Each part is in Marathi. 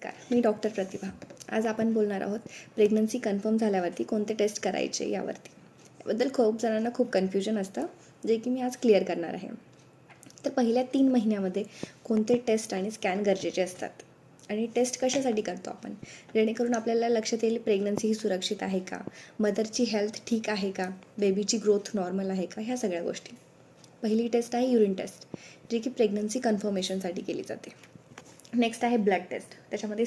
नमस्कार, मी डॉक्टर प्रतिभा. आज आपण बोलणार आहोत प्रेग्नन्सी कन्फर्म झाल्यावरती कोणते टेस्ट करायचे यावरती. याबद्दल खूप जणांना खूप कन्फ्युजन असतं, जे की मी आज क्लिअर करणार आहे. तर पहिल्या 3 महिन्यामध्ये कोणते टेस्ट आणि स्कॅन गरजेचे असतात आणि टेस्ट कशासाठी करतो आपण, जेणेकरून आपल्याला लक्षात येईल प्रेग्नन्सी ही सुरक्षित आहे का, मदरची हेल्थ ठीक आहे का, बेबीची ग्रोथ नॉर्मल आहे का, ह्या सगळ्या गोष्टी. पहिली टेस्ट आहे युरिन टेस्ट, जी की प्रेग्नन्सी कन्फर्मेशनसाठी केली जाते. नेक्स्ट आहे ब्लड टेस्ट, त्याच्यामध्ये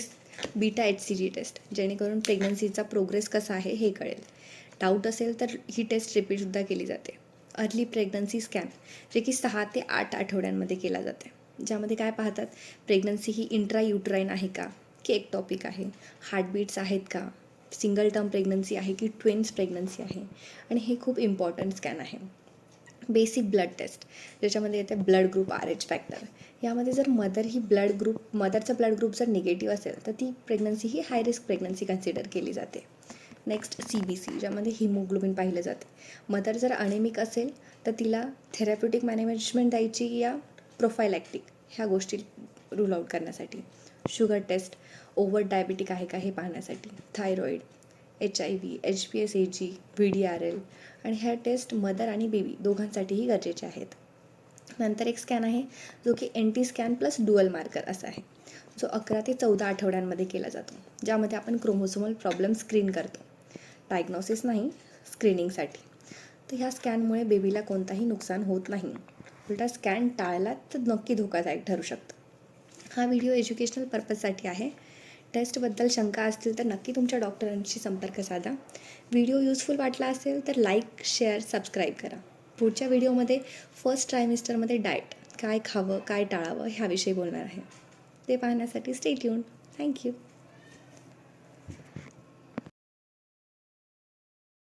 बीटा HCG टेस्ट, जेणेकरून प्रेग्नन्सीचा प्रोग्रेस कसा आहे हे कळेल. डाऊट असेल तर ही टेस्ट रिपीटसुद्धा केली जाते. अर्ली प्रेग्नन्सी स्कॅन, जे की 6 ते 8 आठवड्यांमध्ये केला जाते, ज्यामध्ये काय पाहतात, प्रेग्नन्सी ही इंट्रायुट्राईन आहे का, की एक्टॉपिक आहे, हार्टबीट्स आहेत का, सिंगल टर्म प्रेग्नन्सी आहे की ट्विन्स प्रेग्नन्सी आहे, आणि हे खूप इम्पॉर्टंट स्कॅन आहे. बेसिक ब्लड टेस्ट, ज्याच्यामध्ये येते ब्लड ग्रुप, RH फॅक्टर. यामध्ये जर मदरचा ब्लड ग्रुप जर निगेटिव्ह असेल तर ती प्रेग्नन्सी ही हाय रिस्क प्रेग्नन्सी कन्सिडर केली जाते. नेक्स्ट CBC, ज्यामध्ये हिमोग्लोबिन पाहिलं जाते. मदर जर अनेमिक असेल तर तिला थेरॅप्युटिक मॅनेजमेंट द्यायची या प्रोफायलॅक्टिक, ह्या गोष्टी रूल आउट करण्यासाठी. शुगर टेस्ट, ओव्हर डायबिटिक आहे का हे पाहण्यासाठी. थायरॉईड, HIV, HbSAg, VDRL, आणि ह्या टेस्ट मदर आणि बेबी दोघांसाठीही गरजेचे आहेत. नंतर एक स्कॅन आहे जो की NT scan plus dual marker असा आहे, जो 11 ते 14 आठवड्यांमध्ये केला जातो, ज्यामध्ये आपण क्रोमोसोमल प्रॉब्लेम स्क्रीन करतो. डायग्नोसिस नाही, स्क्रीनिंगसाठी. तर ह्या स्कॅनमुळे बेबीला कोणताही नुकसान होत नाही, उलटा स्कॅन टाळला तर नक्की धोकादायक ठरू शकतं. हा व्हिडिओ एज्युकेशनल पर्पजसाठी आहे. टेस्टबद्दल शंका असतील तर नक्की तुमच्या डॉक्टरांशी संपर्क साधा. व्हिडिओ युजफुल वाटला असेल तर लाईक, शेअर, सबस्क्राईब करा. पुढच्या व्हिडिओमध्ये फर्स्ट ट्रायमिस्टरमध्ये डाएट, काय खावं काय टाळावं ह्याविषयी बोलणार आहे. ते पाहण्यासाठी स्टे ट्यून्ड. थँक्यू.